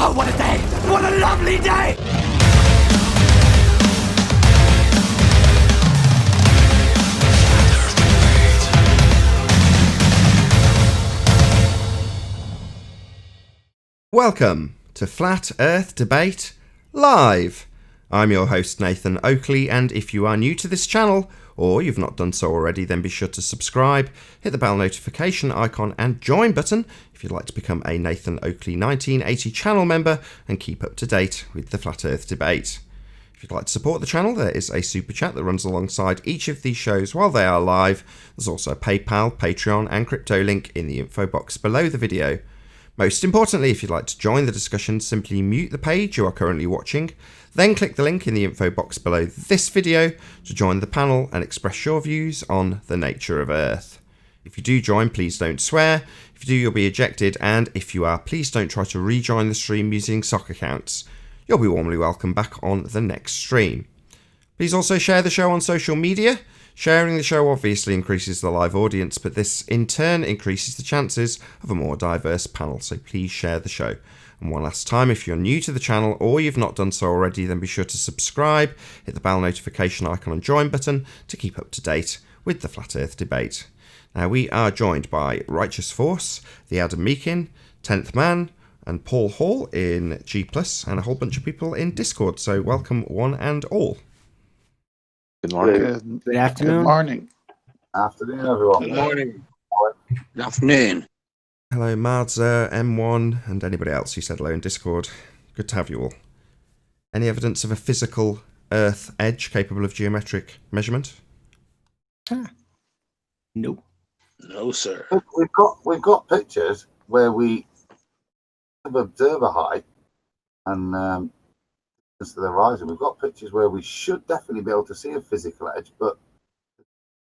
Oh, what a day! What a lovely day! Welcome to Flat Earth Debate Live. I'm your host Nathan Oakley, and if you are new to this channel, or you've not done so already, then be sure to subscribe, hit the bell notification icon and join button if you'd like to become a Nathan Oakley 1980 channel member and keep up to date with the Flat Earth Debate. If you'd like to support the channel, there is a super chat that runs alongside each of these shows while they are live. There's also a PayPal, Patreon and crypto link in the info box below the video. Most importantly, if you'd like to join the discussion, simply mute the page you are currently watching, then click the link in the info box below this video to join the panel and express your views on the nature of Earth. If you do join, please don't swear. If you do, you'll be ejected, and if you are, please don't try to rejoin the stream using sock accounts. You'll be warmly welcome back on the next stream. Please also share the show on social media. Sharing the show obviously increases the live audience, but this in turn increases the chances of a more diverse panel, so please share the show. And one last time, if you're new to the channel or you've not done so already, then be sure to subscribe, hit the bell notification icon and join button to keep up to date with the Flat Earth Debate. Now, we are joined by Righteous Force, the Adam Meakin, 10th Man, and Paul Hall in G+, and a whole bunch of people in Discord, so welcome one and all. Good morning. Good afternoon. Good morning. Afternoon, everyone. Good morning. Good afternoon. Hello, Marza, M1, and anybody else who said hello in Discord. Good to have you all. Any evidence of a physical Earth edge capable of geometric measurement? Nope. No, sir. We've got pictures where we have observer height and as to the horizon. We've got pictures where we should definitely be able to see a physical edge, but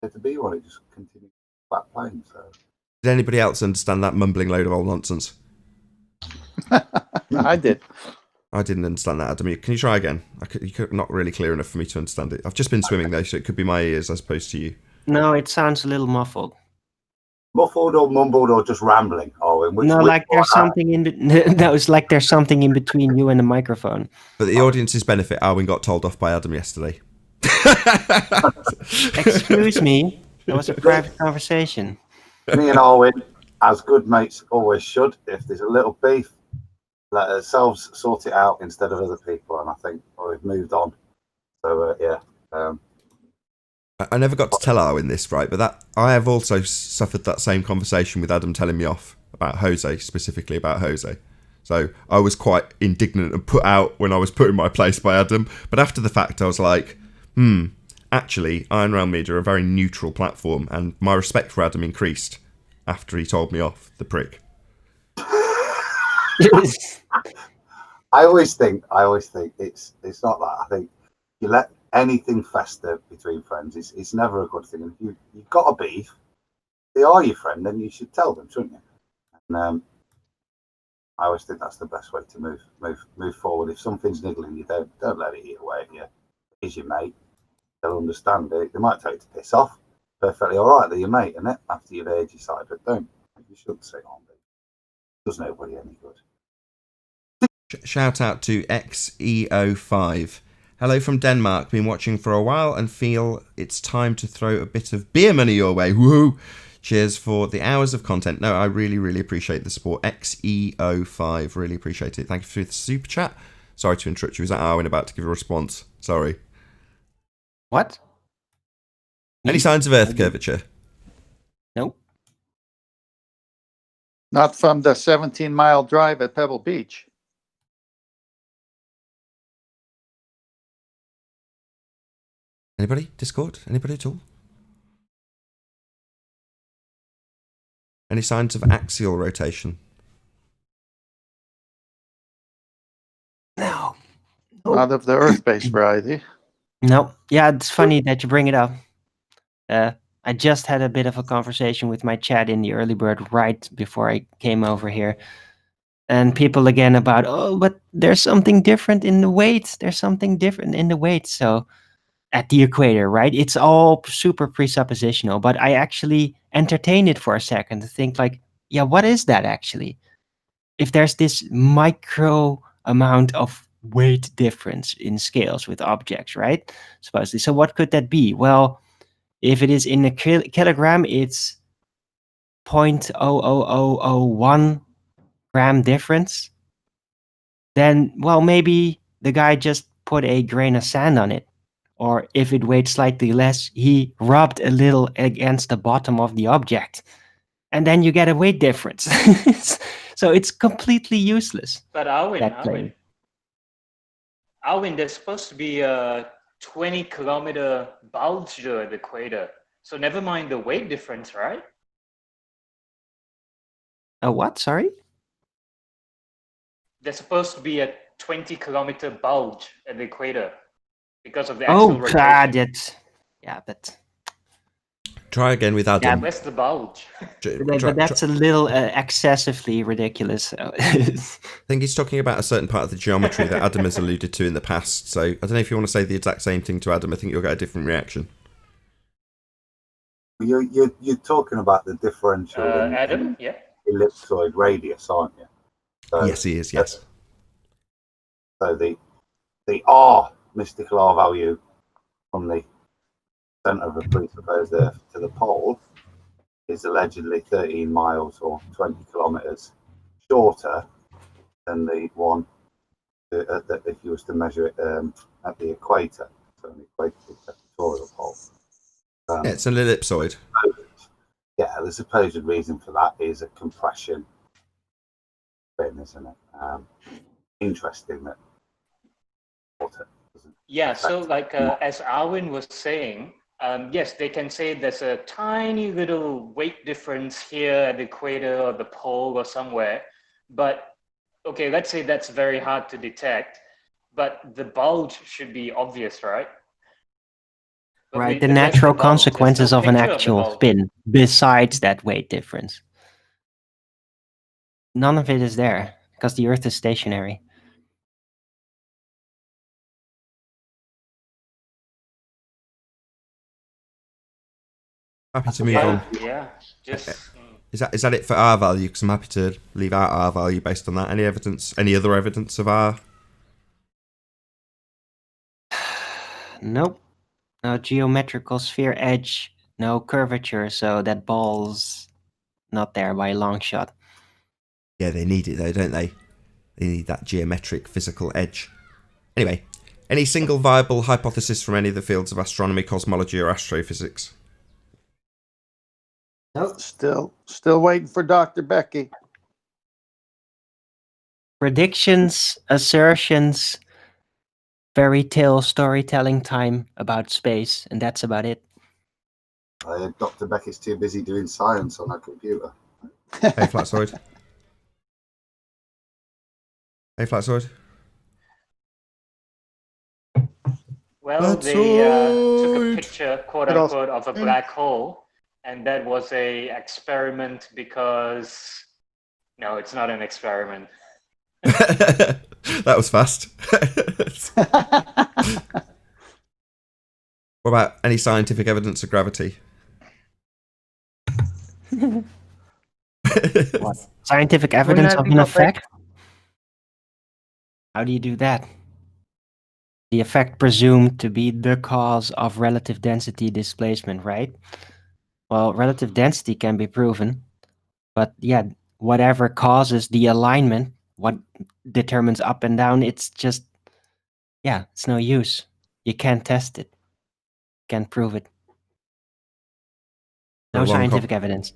there to be one, it just continues flat plane. So, Did anybody else understand that mumbling load of old nonsense? I did. I didn't understand that, Adam. Can you try again? You're not really clear enough for me to understand it. I've just been swimming though, so it could be my ears as opposed to you. No, it sounds a little muffled. muffled or mumbled or just rambling? There's something in. No, it's like there's something in between you and the microphone. For the audience's benefit, Arwin got told off by Adam yesterday. Excuse me. That was a private conversation. Me and Arwin, as good mates always should, if there's a little beef, let ourselves sort it out instead of other people. And I think we've moved on. So, I never got to tell Arwin this, right? But that I have also suffered that same conversation with Adam telling me off about Jose, specifically about Jose. So I was quite indignant and put out when I was put in my place by Adam. But after the fact, I was like, actually, Iron Realm Media are a very neutral platform, and my respect for Adam increased after he told me off, the prick. I always think it's not that. I think you let anything fester between friends. It's never a good thing. And if you've got a beef, they are your friend, then you should tell them, shouldn't you? And I always think that's the best way to move forward. If something's niggling you, don't let it eat away at you. He's your mate. They'll understand it. They might tell you to piss off. Perfectly all right. They're your mate, isn't it? After you've aired your side, but don't. You shouldn't say on it. Does nobody any good. Shout out to XEO5. Hello from Denmark. Been watching for a while and feel it's time to throw a bit of beer money your way. Woohoo! Cheers for the hours of content. No, I really, really appreciate the support. XEO5, really appreciate it. Thank you for the super chat. Sorry to interrupt you. Was that Arwin about to give a response? Sorry. What? Any signs of Earth curvature? Nope. Not from the 17-mile drive at Pebble Beach. Anybody? Discord? Anybody at all? Any signs of axial rotation? No. Not of the Earth-based variety. No. Yeah, it's funny that you bring it up. I just had a bit of a conversation with my chat in the early bird right before I came over here. And people again about, but there's something different in the weight. There's something different in the weight. So at the equator, right? It's all super presuppositional, but I actually entertain it for a second to think like, yeah, what is that actually? if there's this micro amount of weight difference in scales with objects, right? Supposedly. So what could that be? Well, if it is in a kilogram, it's 0.00001 gram difference. Then, well, maybe the guy just put a grain of sand on it. Or if it weighed slightly less, he rubbed a little against the bottom of the object. And then you get a weight difference. So it's completely useless. But Alwyn, there's supposed to be a 20-kilometer bulge there at the equator. So never mind the weight difference, right? A what? Sorry? There's supposed to be a 20-kilometer bulge at the equator because of the Oh, axial rotation. God, yeah, but Try again with Adam. Where's the bulge? but that's a little excessively ridiculous. I think he's talking about a certain part of the geometry that Adam has alluded to in the past. So I don't know if you want to say the exact same thing to Adam. I think you'll get a different reaction. You're talking about the differential Adam, yeah. ellipsoid radius, aren't you? So, Yes, he is. Yes. So the R mystical R value from the centre of a presupposed Earth to the pole is allegedly 13 miles or 20 kilometres shorter than the one that if you was to measure it at the equator, so an equatorial pole. Yeah, it's an ellipsoid. Yeah, the supposed reason for that is a compression thing, isn't it? Interesting that water doesn't. Yeah, so like as Alwyn was saying, yes, they can say there's a tiny little weight difference here at the equator or the pole or somewhere, but okay, let's say that's very hard to detect, but the bulge should be obvious, right? But Right, the there's no natural bulge, there's no consequences of an picture the actual bulge. spin, besides that weight difference. None of it is there, because the Earth is stationary. Happy to move on. Yeah, just Is that it for R value? Because I'm happy to leave out R value based on that. Any evidence? Any other evidence of R? Nope. No geometrical sphere edge, no curvature, so that ball's not there by a long shot. Yeah, they need it though, don't they? They need that geometric physical edge. Anyway, any single viable hypothesis from any of the fields of astronomy, cosmology, or astrophysics? Nope. Still waiting for Dr. Becky. Predictions, assertions, fairy tale storytelling time about space, and that's about it. Dr. Beckett's too busy doing science on her computer. Hey, Flatsoid. Hey, Flatsoid. well, they took a picture, quote unquote, of a black hole, and that was a experiment because no, it's not an experiment. That was fast. What about any scientific evidence of gravity? What? Scientific evidence of an effect? How do you do that? The effect presumed to be the cause of relative density displacement, right? Well, relative density can be proven, but yeah, whatever causes the alignment, what determines up and down, it's just, yeah, it's no use. You can't test it. Can't prove it. No scientific evidence.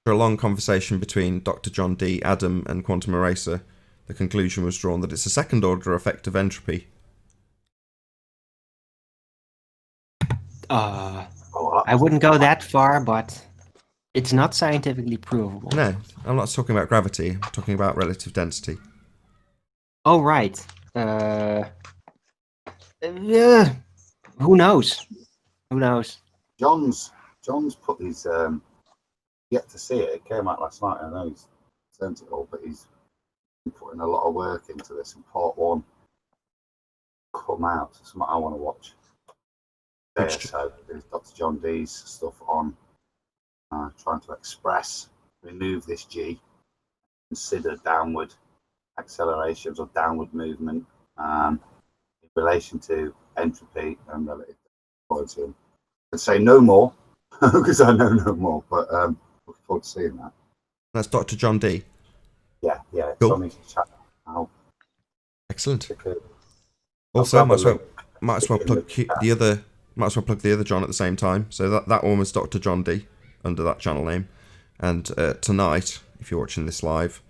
For a long conversation between Dr. John D., Adam, and Quantum Eraser, the conclusion was drawn that it's a second-order effect of entropy. I wouldn't go that far, but it's not scientifically provable. No, I'm not talking about gravity. I'm talking about relative density. Oh, right. Yeah. Who knows? Who knows? John's put his yet to see it. It came out last night. I know he's sent it all, but he's been putting a lot of work into this. And part one come out. So something I want to watch. Yeah, so there's Dr. John D's stuff on trying to remove this G, consider downward accelerations or downward movement in relation to entropy and relative quality. I'd say no more because I know no more, but look forward to seeing that. That's Dr. John D. Yeah, it's Cool. on his chat now. Excellent. Okay. Also, might as well plug the other John at the same time. So that one was Dr. John D under that channel name. And tonight, if you're watching this live,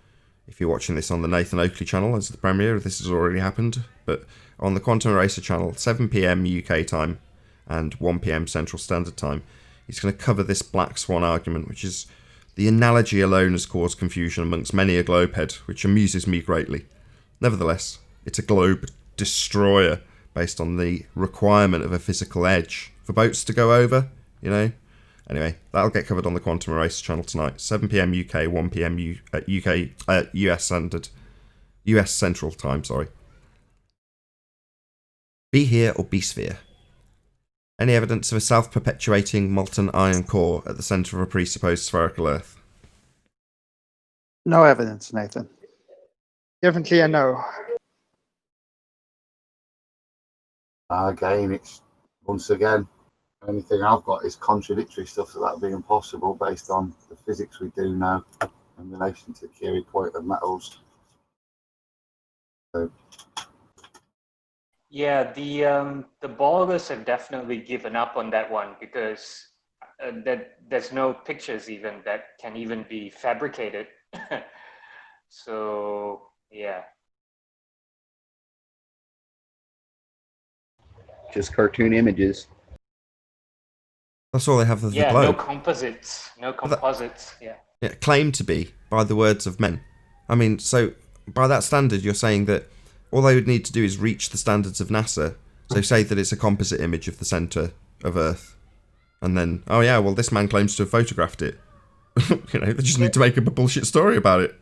if you're watching this on the Nathan Oakley channel as the premiere, this has already happened. But on the Quantum Eraser channel, 7 p.m. UK time and 1 p.m. Central Standard Time, he's going to cover this black swan argument, which is the analogy alone has caused confusion amongst many a globehead, which amuses me greatly. Nevertheless, it's a globe destroyer based on the requirement of a physical edge for boats to go over, you know. Anyway, that'll get covered on the Quantum Eraser channel tonight, 7 p.m. UK, 1 p.m. US standard, US Central Time. Sorry. Be here or be sphere. Any evidence of a self-perpetuating molten iron core at the centre of a presupposed spherical Earth? No evidence, Nathan. Definitely a no. Again, it's once again, anything I've got is contradictory stuff that would be impossible based on the physics we do know in relation to the Curie point of metals. So, Yeah, the bloggers have definitely given up on that one because there's no pictures even that can even be fabricated. So yeah. Just cartoon images. That's all they have of the Yeah, globe. no composites. No composites. Yeah. Yeah, claimed to be by the words of men. I mean, so by that standard, you're saying that all they would need to do is reach the standards of NASA. So say that it's a composite image of the centre of Earth. And then, oh yeah, well, this man claims to have photographed it. You know, they just need to make up a bullshit story about it.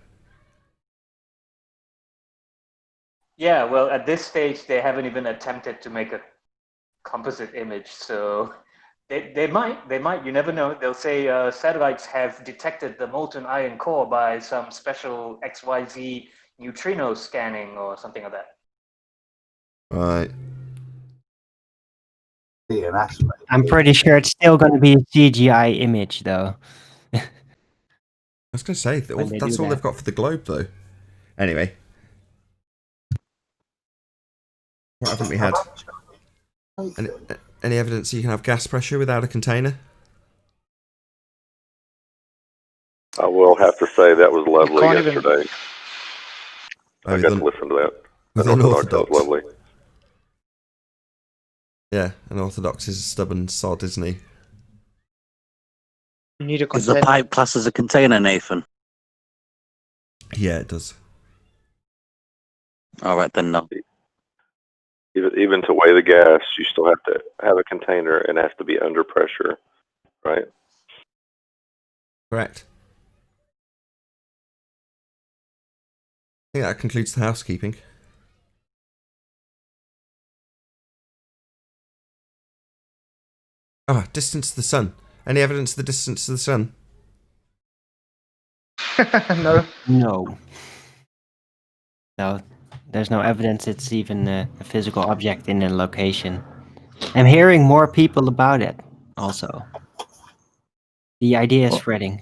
Yeah, well, at this stage, they haven't even attempted to make a composite image. So they might, you never know. They'll say satellites have detected the molten iron core by some special XYZ neutrino scanning or something like that. Right. DNS, mate. I'm pretty sure it's still going to be a CGI image, though. I was going to say, When they that's do all that. they've got for the globe, though. Anyway. What haven't we had? Any evidence you can have gas pressure without a container? I will have to say that was lovely can't even- yesterday. I got to listen to that. With That unorthodox. was lovely. Yeah, unorthodox is a stubborn sod, isn't he? You need a Is the container. pipe classed as a container, Nathan? Yeah, it does. All right, then no. Even to weigh the gas, you still have to have a container and it has to be under pressure, right? Correct. I think that concludes the housekeeping. Ah, distance to the sun. Any evidence of the distance to the sun? No. No. No, there's no evidence it's even a physical object in a location. I'm hearing more people about it, also. The idea is spreading.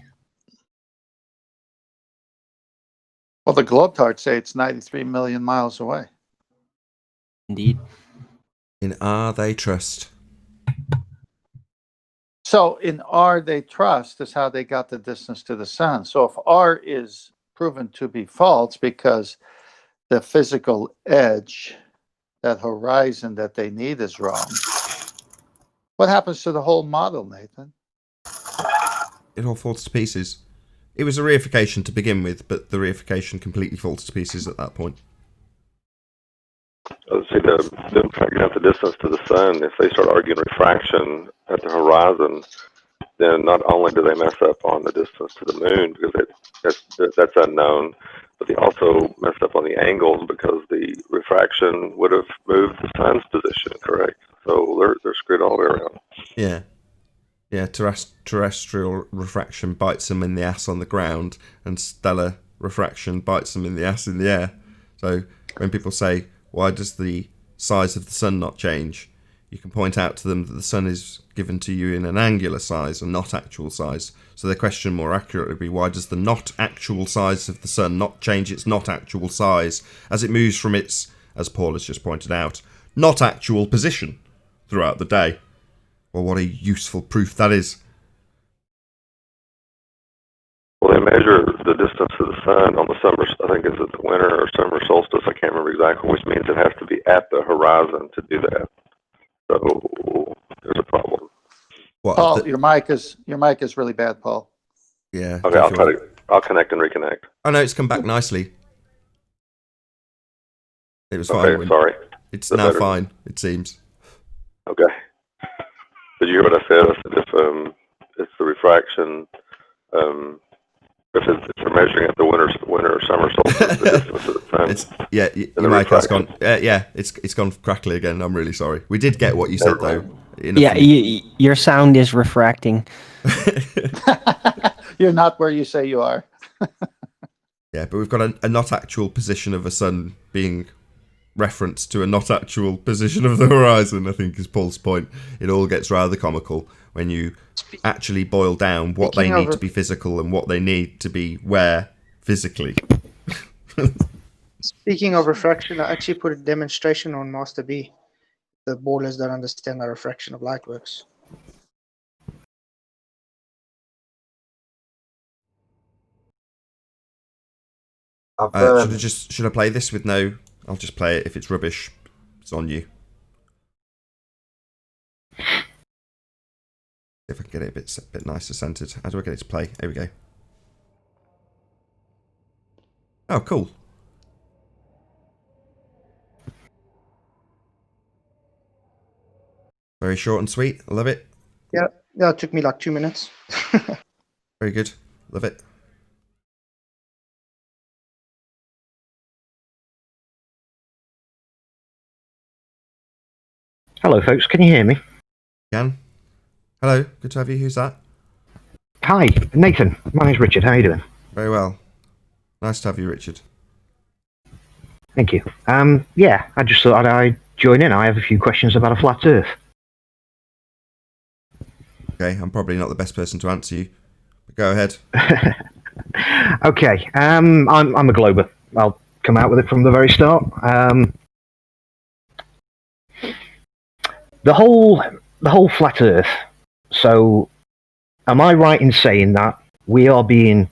Well, the Globetrotters say it's 93 million miles away. Indeed. In R they trust. So in R they trust is how they got the distance to the sun. So if R is proven to be false because the physical edge, that horizon that they need is wrong, what happens to the whole model, Nathan? It all falls to pieces. It was a reification to begin with, but the reification completely falls to pieces at that point. See, them figuring out the distance to the sun, if they start arguing refraction at the horizon, then not only do they mess up on the distance to the moon, because that's unknown, but they also messed up on the angles because the refraction would have moved the sun's position, correct? So they're screwed all the way around. Yeah. Yeah, terrestrial refraction bites them in the ass on the ground, and stellar refraction bites them in the ass in the air. So when people say, why does the size of the sun not change? You can point out to them that the sun is given to you in an angular size and not actual size. So the question more accurately would be, why does the not actual size of the sun not change its not actual size as it moves from its, as Paul has just pointed out, not actual position throughout the day? Well, what a useful proof that is. Well, they measure the distance to the sun on the summer, I think it's at the winter or summer solstice, I can't remember exactly, which means it has to be at the horizon to do that. So there's a problem. What, Paul, your mic is really bad, Paul. Yeah. Okay, I'll connect and reconnect. Oh no, it's come back nicely. It was Okay, fine. sorry. It's Is that now better? fine, it seems. Okay. Did you hear what I said? I said if it's the refraction, if they're measuring at the winter or summer solstice, the distance to the sun. Your mic has gone. It's gone crackly again. I'm really sorry. We did get what you said though. Your sound is refracting. You're not where you say you are. Yeah, but we've got a not actual position of a sun being referenced to a not actual position of the horizon, I think is Paul's point. It all gets rather comical when you actually boil down what they need to be physical and what they need to be where physically. Speaking of refraction, I actually put a demonstration on Master B. The ballers don't understand how refraction of light works. Should I play this with no? I'll just play it. If it's rubbish, it's on you. If I can get it a bit nicer centered. How do I get it to play? There we go. Oh, cool. Very short and sweet. I love it. Yeah, it took me like 2 minutes. Very good. Love it. Hello, folks. Can you hear me? Can. Hello. Good to have you. Who's that? Hi, Nathan. My name's Richard. How are you doing? Very well. Nice to have you, Richard. Thank you. Yeah, I just thought I'd join in. I have a few questions about a flat Earth. Okay, I'm probably not the best person to answer you, but go ahead. Okay, I'm a glober. I'll come out with it from the very start. The whole flat Earth. So, am I right in saying that we are being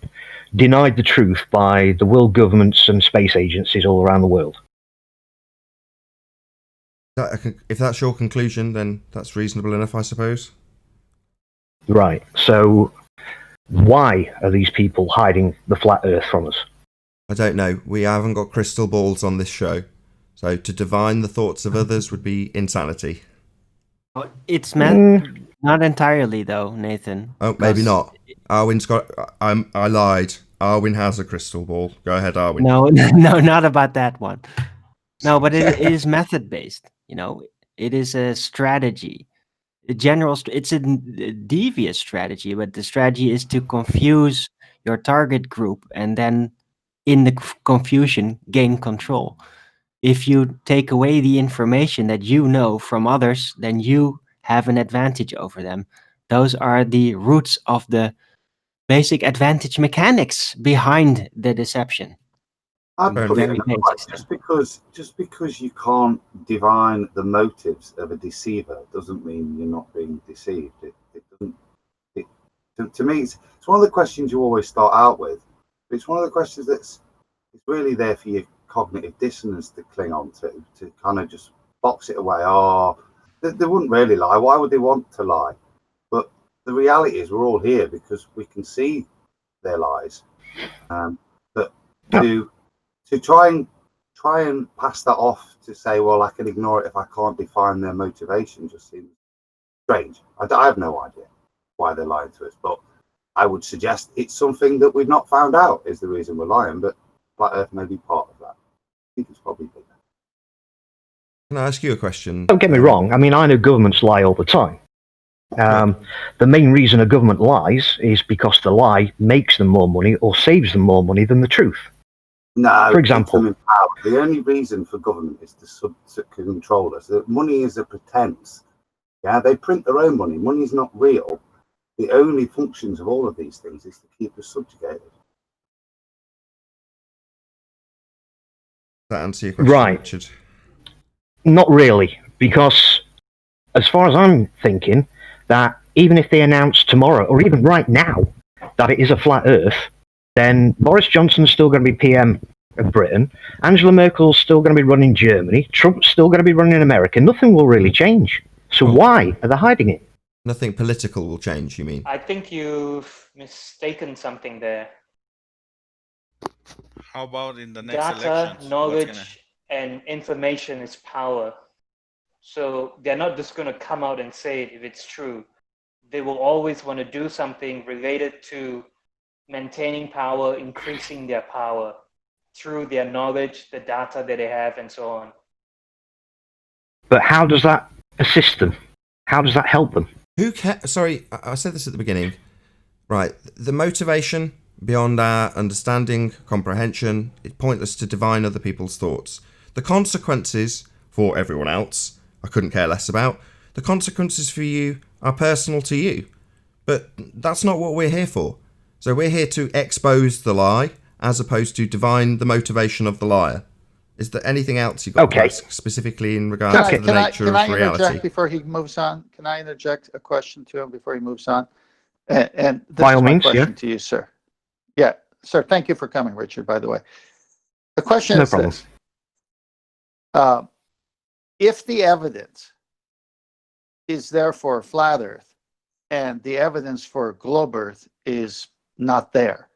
denied the truth by the world governments and space agencies all around the world? If that's your conclusion, then that's reasonable enough, I suppose. Right. So, why are these people hiding the flat Earth from us? I don't know. We haven't got crystal balls on this show. So to divine the thoughts of others would be insanity. It's meant not entirely, though, Nathan. Oh, maybe not. Arwin's got... I lied. Arwin has a crystal ball. Go ahead, Arwin. No, not about that one. No, but it is method-based. It is a strategy. It's a devious strategy, but the strategy is to confuse your target group and then in the confusion gain control. If you take away the information that you know from others, then you have an advantage over them. Those are the roots of the basic advantage mechanics behind the deception. Just because you can't divine the motives of a deceiver doesn't mean you're not being deceived. To me, it's one of the questions you always start out with. It's one of the questions it's really there for your cognitive dissonance to cling on to kind of just box it away. Oh, they wouldn't really lie. Why would they want to lie? But the reality is we're all here because we can see their lies. But to try and pass that off to say, well, I can ignore it if I can't define their motivation just seems strange. I have no idea why they're lying to us, but I would suggest it's something that we've not found out is the reason we're lying, but flat Earth may be part of that. I think it's probably bigger. Can I ask you a question? Don't get me wrong. I mean, I know governments lie all the time. The main reason a government lies is because the lie makes them more money or saves them more money than the truth. No, For example. keep them in power. The only reason for government is to control us. Money is a pretense. Yeah, they print their own money. Money is not real. The only functions of all of these things is to keep us subjugated. Does that answer your question, Right. Richard? Not really, because as far as I'm thinking, that even if they announce tomorrow, or even right now, that it is a flat Earth, then Boris Johnson's still going to be PM of Britain, Angela Merkel's still going to be running Germany, Trump's still going to be running America. Nothing will really change. So why are they hiding it? Nothing political will change, you mean? I think you've mistaken something there. How about in the next Data, elections? knowledge, and information is power. So they're not just going to come out and say it if it's true. They will always want to do something related to maintaining power, increasing their power through their knowledge, the data that they have, and so on. But how does that assist them? How does that help them? Who cares? Sorry, I said this at the beginning. Right, the motivation beyond our understanding, comprehension, it's pointless to divine other people's thoughts. The consequences for everyone else, I couldn't care less about. The consequences for you are personal to you. But that's not what we're here for. So we're here to expose the lie, as opposed to divine the motivation of the liar. Is there anything else you've got to ask, specifically in regards to the nature of reality? Can I interject before he moves on? Can I interject a question to him before he moves on? And this By all is my means, question yeah. to you, sir. Yeah, sir, thank you for coming, Richard, by the way. The question No is problem. this. If the evidence is there for a flat Earth and the evidence for a globe Earth is not there,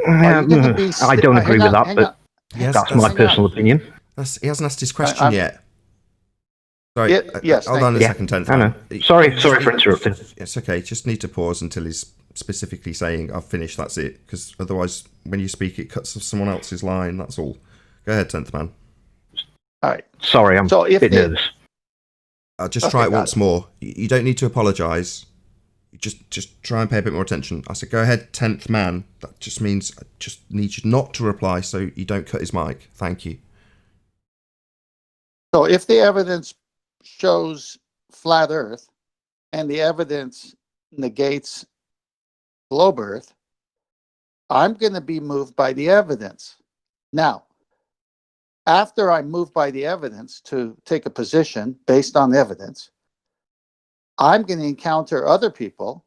are you gonna be I don't agree with that, but that's my personal opinion. He hasn't asked his question yet. Sorry, yes, hold on a you. second, 10th I know. man. Sorry for interrupting. It's okay, just need to pause until he's specifically saying, I've finished, that's it. Because otherwise, when you speak, it cuts off someone else's line, that's all. Go ahead, 10th man. All right. Sorry, I'm a bit nervous. I'll just try it once more. You don't need to apologise. Just try and pay a bit more attention. I said, go ahead, 10th man. That just means I just need you not to reply so you don't cut his mic. Thank you. So if the evidence shows flat Earth and the evidence negates globe Earth, I'm going to be moved by the evidence. Now, after I'm moved by the evidence to take a position based on evidence, I'm going to encounter other people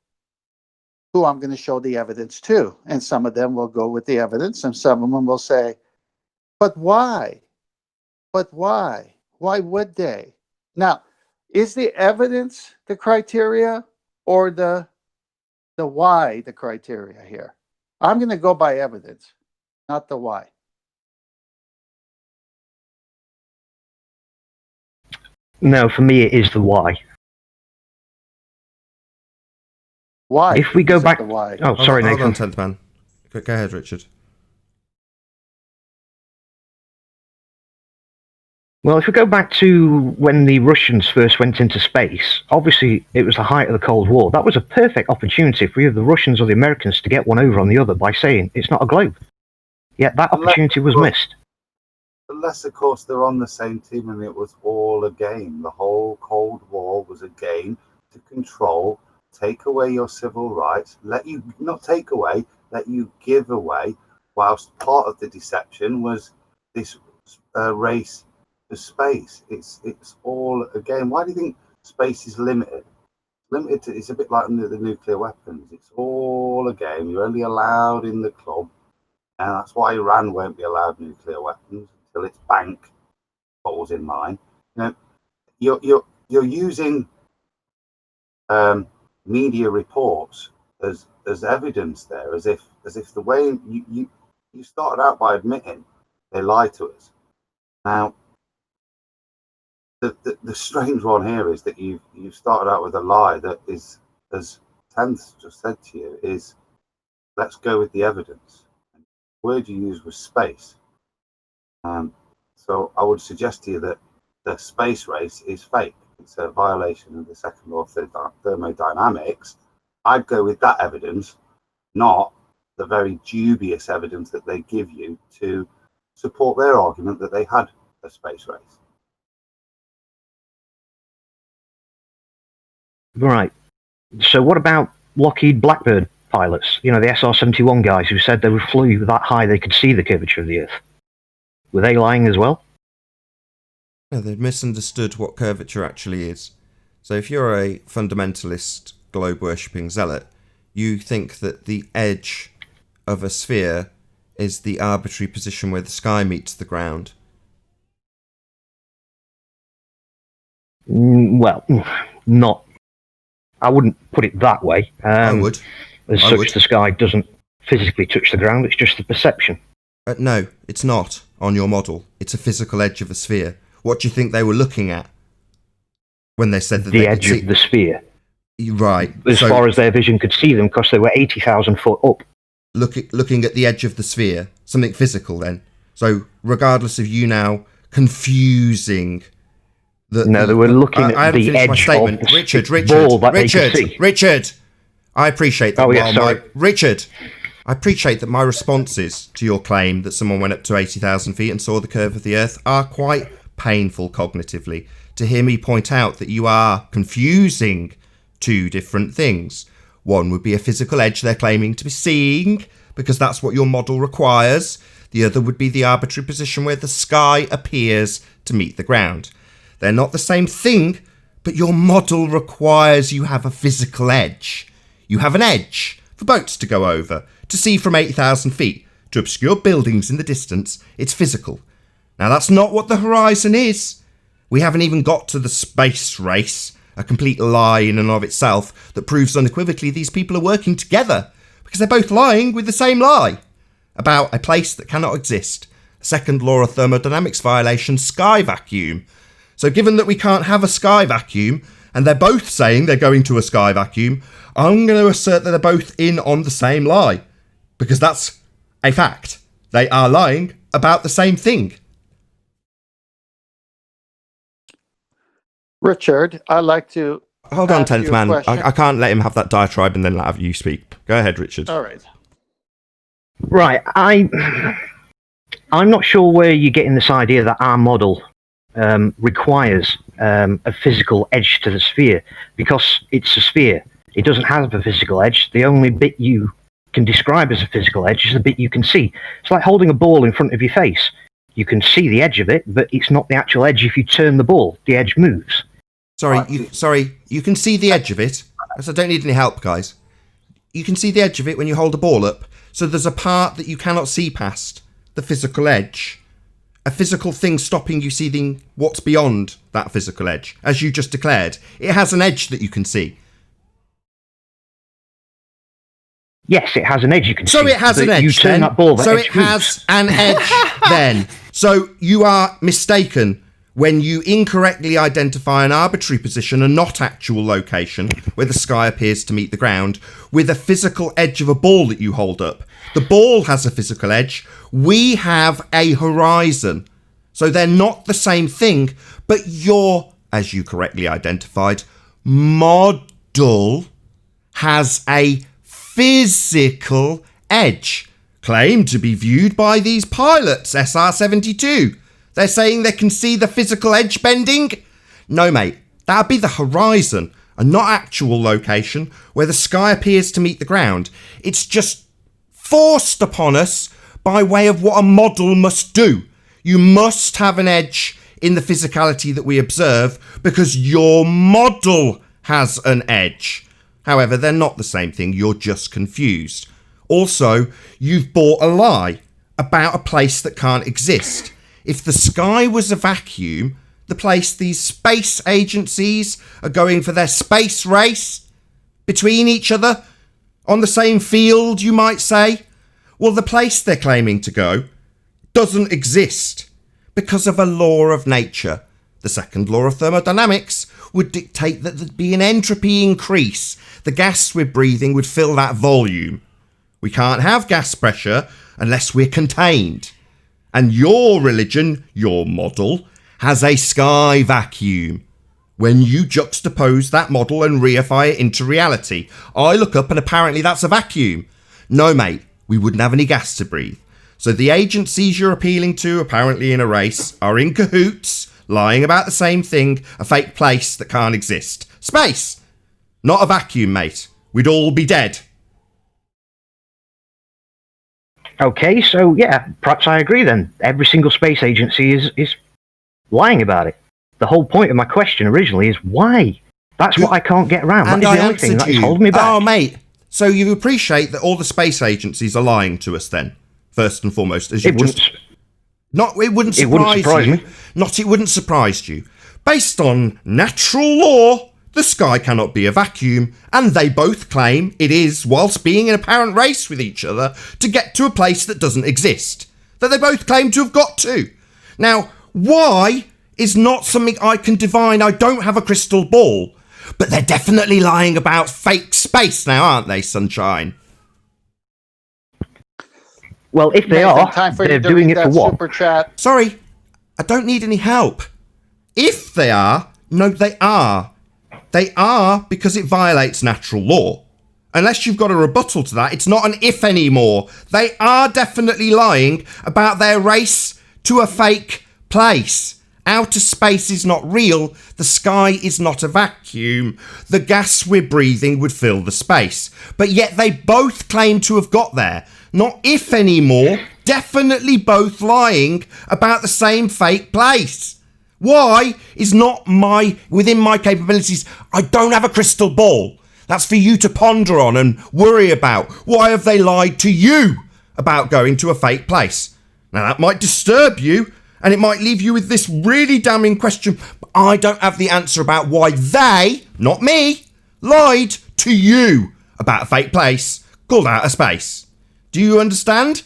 who I'm going to show the evidence to. And some of them will go with the evidence and some of them will say, but why? But why? Why would they? Now, is the evidence the criteria or the why the criteria here? I'm going to go by evidence, not the why. No, for me, it is the why. Why? If we go back... Why? Oh, sorry, Nathan. Hold on, 10th man. Go ahead, Richard. Well, if we go back to when the Russians first went into space, obviously it was the height of the Cold War. That was a perfect opportunity for either the Russians or the Americans to get one over on the other by saying it's not a globe. Yet that opportunity was missed. Unless, of course, they're on the same team and it was all a game. The whole Cold War was a game to control, take away your civil rights, let you, not take away, let you give away, whilst part of the deception was this race to space. It's all a game. Why do you think space is limited? Limited to, it's a bit like the nuclear weapons. It's all a game. You're only allowed in the club. And that's why Iran won't be allowed nuclear weapons until its bank falls in line. You know, you're using media reports as evidence there, as if the way you started out by admitting they lie to us. Now, the strange one here is that you started out with a lie that is, as Tenth just said to you, is let's go with the evidence. And the word you used was space. So I would suggest to you that the space race is fake. It's a violation of the second law of thermodynamics. I'd go with that evidence, not the very dubious evidence that they give you to support their argument that they had a space race. Right. So what about Lockheed Blackbird pilots? You know, the SR-71 guys who said they flew that high they could see the curvature of the Earth. Were they lying as well? No, they've misunderstood what curvature actually is. So if you're a fundamentalist, globe-worshipping zealot, you think that the edge of a sphere is the arbitrary position where the sky meets the ground. Well, not. I wouldn't put it that way. I would. As such, the sky doesn't physically touch the ground, it's just the perception. No, it's not on your model. It's a physical edge of a sphere. What do you think they were looking at when they said that the edge of the sphere? Right. As far as their vision could see them, because they were 80,000 foot up. Looking at the edge of the sphere, something physical then. So regardless of you now confusing... they were looking at the edge of the Richard, I appreciate that. Oh, yeah, sorry. Richard, I appreciate that my responses to your claim that someone went up to 80,000 feet and saw the curve of the Earth are quite painful cognitively. To hear me point out that you are confusing two different things. One would be a physical edge they're claiming to be seeing, because that's what your model requires. The other would be the arbitrary position where the sky appears to meet the ground. They're not the same thing, but your model requires you have a physical edge. You have an edge for boats to go over, to see from 80,000 feet, to obscure buildings in the distance. It's physical. Now, that's not what the horizon is. We haven't even got to the space race, a complete lie in and of itself that proves unequivocally these people are working together, because they're both lying with the same lie about a place that cannot exist. Second law of thermodynamics violation, sky vacuum. So given that we can't have a sky vacuum, and they're both saying they're going to a sky vacuum, I'm going to assert that they're both in on the same lie. Because that's a fact. They are lying about the same thing. Richard, I'd like to... Hold on, 10th man. I can't let him have that diatribe and then have you speak. Go ahead, Richard. All right. Right. I'm not sure where you're getting this idea that our model requires a physical edge to the sphere, because it's a sphere. It doesn't have a physical edge. The only bit you can describe as a physical edge is the bit you can see. It's like holding a ball in front of your face. You can see the edge of it, but it's not the actual edge. If you turn the ball, the edge moves. Sorry, you can see the edge of it. So I don't need any help, guys. You can see the edge of it when you hold a ball up. So there's a part that you cannot see past, the physical edge. A physical thing stopping you seeing what's beyond that physical edge. As you just declared, it has an edge that you can see. Yes, it has an edge you can see. So it has an edge. You turn that ball, so it has an edge then. So you are mistaken when you incorrectly identify an arbitrary position, a not actual location, where the sky appears to meet the ground, with a physical edge of a ball that you hold up. The ball has a physical edge. We have a horizon. So they're not the same thing, but your, as you correctly identified, model has a physical edge, claimed to be viewed by these pilots, SR-72. They're saying they can see the physical edge bending? No, mate, that'd be the horizon, a not actual location where the sky appears to meet the ground. It's just forced upon us by way of what a model must do. You must have an edge in the physicality that we observe because your model has an edge. However, they're not the same thing. You're just confused. Also, you've bought a lie about a place that can't exist. If the sky was a vacuum, the place these space agencies are going for their space race between each other, on the same field, you might say, well, the place they're claiming to go doesn't exist because of a law of nature. The second law of thermodynamics would dictate that there'd be an entropy increase. The gas we're breathing would fill that volume. We can't have gas pressure unless we're contained. And your religion, your model, has a sky vacuum. When you juxtapose that model and reify it into reality, I look up and apparently that's a vacuum. No, mate, we wouldn't have any gas to breathe. So the agencies you're appealing to, apparently in a race, are in cahoots, lying about the same thing, a fake place that can't exist. Space! Not a vacuum, mate. We'd all be dead. Okay, so yeah, perhaps I agree then. Every single space agency is lying about it. The whole point of my question originally is why? That's what I can't get around. And that is I the only thing answered that is you. holding me back. Oh, mate. So you appreciate that all the space agencies are lying to us then, first and foremost, as you just... It wouldn't surprise you. me. It wouldn't surprise you. Based on natural law, the sky cannot be a vacuum, and they both claim it is, whilst being in apparent race with each other, to get to a place that doesn't exist. That they both claim to have got to. Now, why is not something I can divine. I don't have a crystal ball. But they're definitely lying about fake space now, aren't they, Sunshine? Well, if they Nathan, are, time for you they're to doing read it for that what? Super chat. Sorry, I don't need any help. If they are, no, they are. They are because it violates natural law. Unless you've got a rebuttal to that, it's not an if anymore. They are definitely lying about their race to a fake place. Outer space is not real. The sky is not a vacuum. The gas we're breathing would fill the space. But yet they both claim to have got there. Not if anymore. Definitely both lying about the same fake place. Why is not within my capabilities. I don't have a crystal ball. That's for you to ponder on and worry about. Why have they lied to you about going to a fake place? Now that might disturb you and it might leave you with this really damning question, but I don't have the answer about why they, not me, lied to you about a fake place called outer space. Do you understand?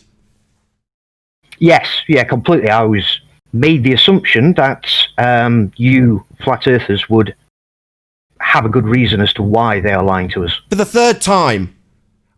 Yes, yeah, completely. I was made the assumption that you flat earthers would have a good reason as to why they are lying to us. For the third time,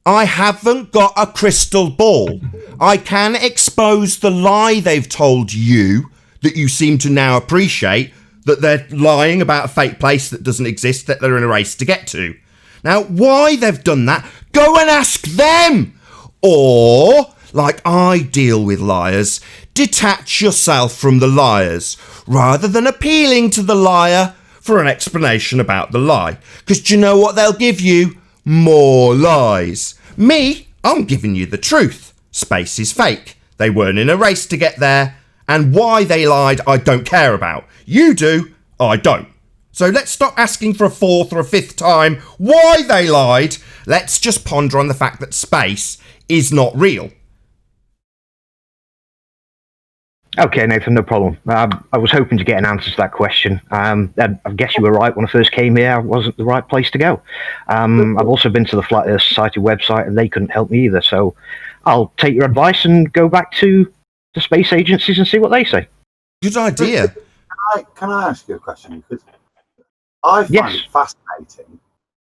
I haven't got a crystal ball. I can expose the lie they've told you that you seem to now appreciate, that they're lying about a fake place that doesn't exist, that they're in a race to get to. Now, why they've done that, go and ask them. Or, like I deal with liars, detach yourself from the liars, rather than appealing to the liar for an explanation about the lie. Because do you know what they'll give you? More lies. Me, I'm giving you the truth. Space is fake. They weren't in a race to get there. And why they lied, I don't care about. You do, I don't. So let's stop asking for a fourth or a fifth time why they lied. Let's just ponder on the fact that space is not real. Okay, Nathan, no problem. I was hoping to get an answer to that question. I guess you were right when I first came here. I wasn't the right place to go. I've also been to the Flat Earth Society website, and they couldn't help me either. So I'll take your advice and go back to the space agencies and see what they say. Good idea. Can I ask you a question? Because I find it fascinating.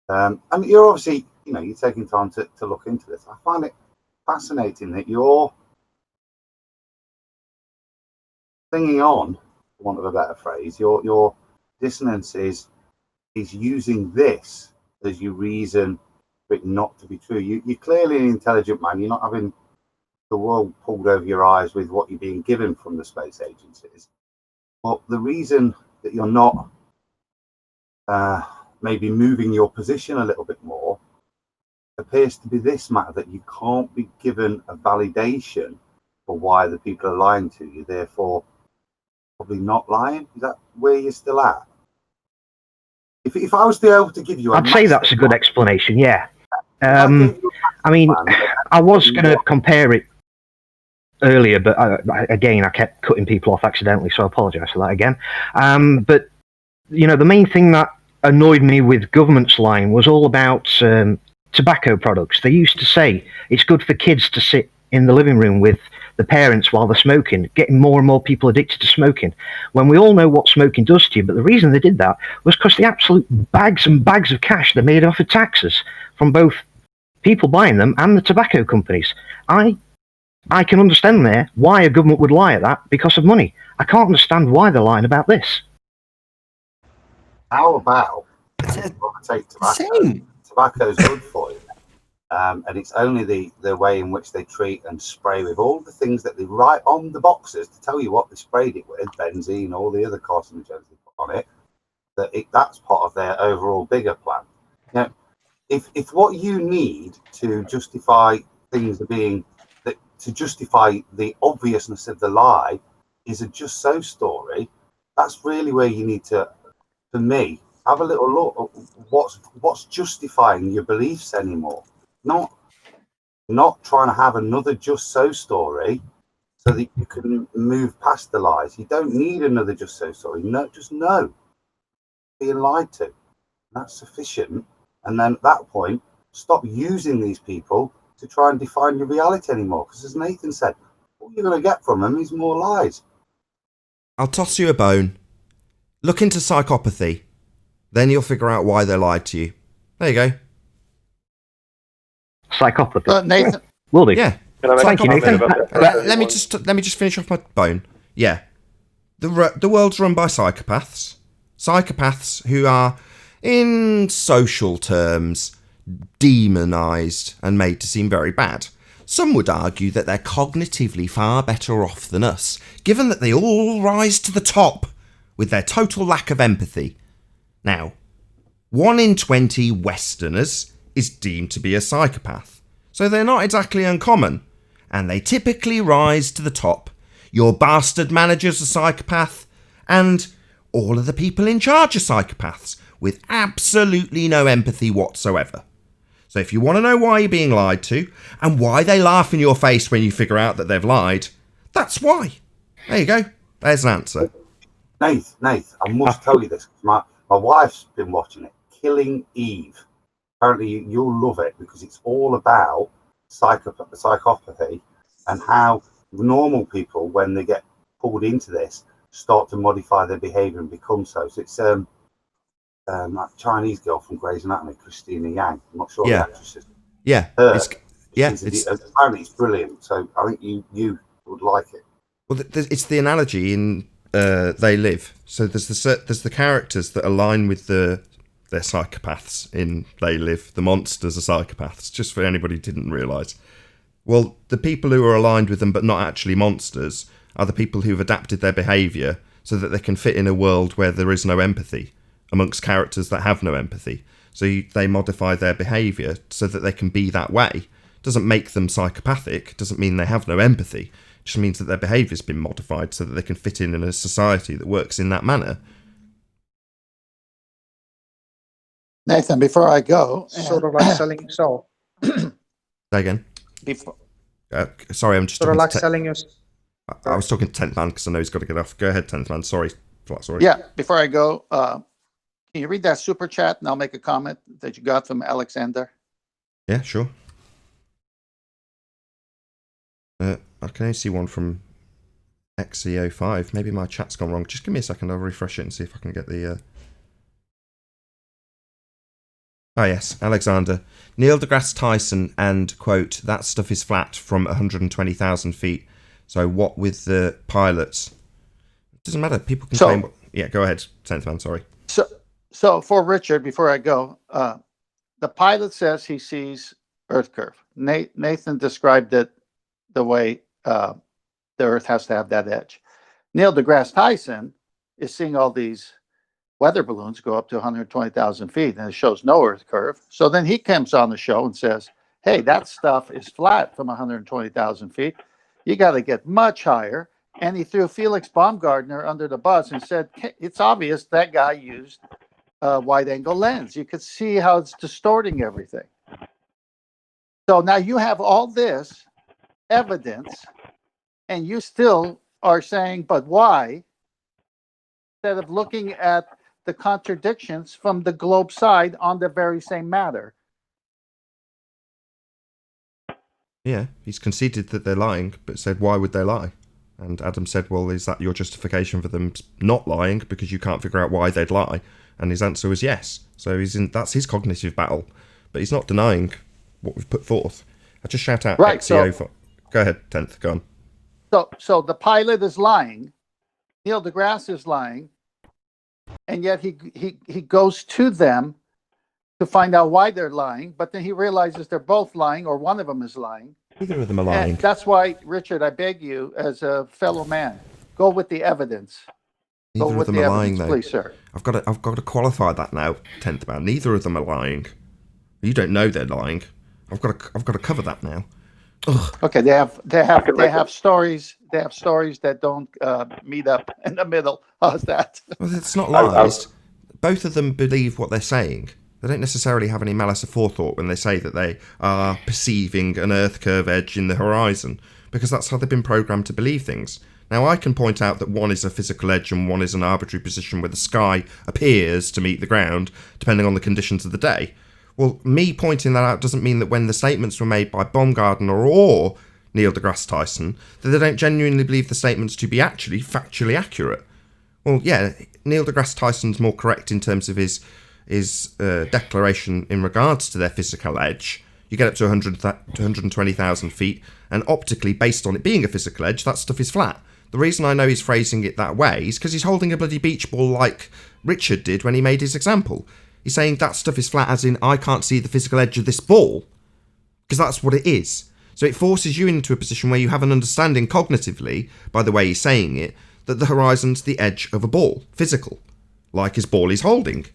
And you're obviously, you're taking time to look into this. I find it fascinating that you're singing on, for want of a better phrase, your dissonance is using this as your reason for it not to be true. You're clearly an intelligent man. You're not having the world pulled over your eyes with what you're being given from the space agencies. But the reason that you're not maybe moving your position a little bit more appears to be this matter, that you can't be given a validation for why the people are lying to you, therefore probably not lying. Is that where you're still at? If I was to be able to give you I'd say that's a good explanation, yeah. I mean, I was going to compare it earlier, but again, I kept cutting people off accidentally, so I apologise for that again. But, the main thing that annoyed me with government's lying was all about tobacco products. They used to say it's good for kids to sit in the living room with the parents while they're smoking, getting more and more people addicted to smoking, when we all know what smoking does to you. But the reason they did that was because the absolute bags and bags of cash they made off of taxes from both people buying them and the tobacco companies. I can understand there why a government would lie at that, because of money. I can't understand why they're lying about this. How about take tobacco? Same. Tobacco's good for you. And it's only the way in which they treat and spray with all the things that they write on the boxes to tell you what they sprayed it with, benzene, all the other carcinogens they put on it, that's part of their overall bigger plan. Now, if what you need to justify things being to justify the obviousness of the lie is a just so story, that's really where you need to, for me, have a little look at what's justifying your beliefs anymore. Not trying to have another just so story so that you can move past the lies. You don't need another just so story. No, just know being lied to. That's sufficient. And then at that point, stop using these people to try and define your reality anymore. Because as Nathan said, all you're going to get from them is more lies. I'll toss you a bone. Look into psychopathy. Then you'll figure out why they lied to you. There you go. Psychopathy. Nathan, Will do. Yeah. Can I make Thank a you, comment Nathan. about that? Let me just finish off my bone. Yeah. The world's run by psychopaths. Psychopaths who are, in social terms, demonised and made to seem very bad. Some would argue that they're cognitively far better off than us, given that they all rise to the top with their total lack of empathy. Now, 1 in 20 Westerners is deemed to be a psychopath, so they're not exactly uncommon, and they typically rise to the top. Your bastard manager's a psychopath, and all of the people in charge are psychopaths, with absolutely no empathy whatsoever. So if you want to know why you're being lied to, and why they laugh in your face when you figure out that they've lied, that's why. There you go. There's an answer. Nath, I must tell you this. My wife's been watching it. Killing Eve. Apparently you'll love it because it's all about psychopathy and how normal people, when they get pulled into this, start to modify their behaviour and become so. So it's that Chinese girl from Grey's Anatomy, Christina Yang. I'm not sure the actress is. Yeah. Apparently it's brilliant. So I think you would like it. Well, it's the analogy in They Live. So there's the characters that align with they're psychopaths in They Live. The monsters are psychopaths, just for anybody who didn't realise. Well, the people who are aligned with them but not actually monsters are the people who've adapted their behaviour so that they can fit in a world where there is no empathy amongst characters that have no empathy. So they modify their behaviour so that they can be that way. Doesn't make them psychopathic, doesn't mean they have no empathy. It just means that their behaviour's been modified so that they can fit in a society that works in that manner. Nathan, before I go, Sort of like selling your soul. Say again. before Sorry, I'm just Sort of talking like to selling your. I was talking to 10th Man because I know he's got to get off. Go ahead, 10th Man. Sorry. Yeah, before I go, can you read that super chat and I'll make a comment that you got from Alexander? Yeah, sure. I can only see one from XE05. Maybe my chat's gone wrong. Just give me a second. I'll refresh it and see if I can get the... Oh, yes. Alexander. Neil deGrasse Tyson and, quote, that stuff is flat from 120,000 feet. So what with the pilots? It doesn't matter. People can claim... Yeah, go ahead, 10th Man. Sorry. So for Richard, before I go, the pilot says he sees Earth curve. Nathan described it the way the Earth has to have that edge. Neil deGrasse Tyson is seeing all these weather balloons go up to 120,000 feet, and it shows no Earth curve. So then he comes on the show and says, hey, that stuff is flat from 120,000 feet. You got to get much higher. And he threw Felix Baumgartner under the bus and said, it's obvious that guy used a wide-angle lens. You could see how it's distorting everything. So now you have all this evidence, and you still are saying, but why? Instead of looking at the contradictions from the globe side on the very same matter. Yeah, he's conceded that they're lying, but said, why would they lie? And Adam said, well, is that your justification for them not lying because you can't figure out why they'd lie? And his answer was yes. So that's his cognitive battle, but he's not denying what we've put forth. I just shout out XEO. So, go ahead, 10th, go on. So the pilot is lying, Neil deGrasse is lying, and yet he goes to them to find out why they're lying, but then he realizes they're both lying, or one of them is lying. Neither of them are lying. And that's why, Richard, I beg you, as a fellow man, go with the evidence. Neither of them are lying, though. Please, sir. I've got to qualify that now, 10th man. Neither of them are lying. You don't know they're lying. I've got to cover that now. Ugh. Okay, they have stories. They have stories that don't meet up in the middle. How's that? Well, it's not lies. Both of them believe what they're saying. They don't necessarily have any malice aforethought when they say that they are perceiving an Earth curve edge in the horizon, because that's how they've been programmed to believe things. Now, I can point out that one is a physical edge and one is an arbitrary position where the sky appears to meet the ground, depending on the conditions of the day. Well, me pointing that out doesn't mean that when the statements were made by Baumgartner or Neil deGrasse Tyson, that they don't genuinely believe the statements to be actually factually accurate. Well, yeah, Neil deGrasse Tyson's more correct in terms of his declaration in regards to their physical edge. You get up to 120,000 feet, and optically, based on it being a physical edge, that stuff is flat. The reason I know he's phrasing it that way is because he's holding a bloody beach ball like Richard did when he made his example. He's saying that stuff is flat as in, I can't see the physical edge of this ball, because that's what it is. So it forces you into a position where you have an understanding cognitively, by the way he's saying it, that the horizon's the edge of a ball, physical, like his ball he's holding.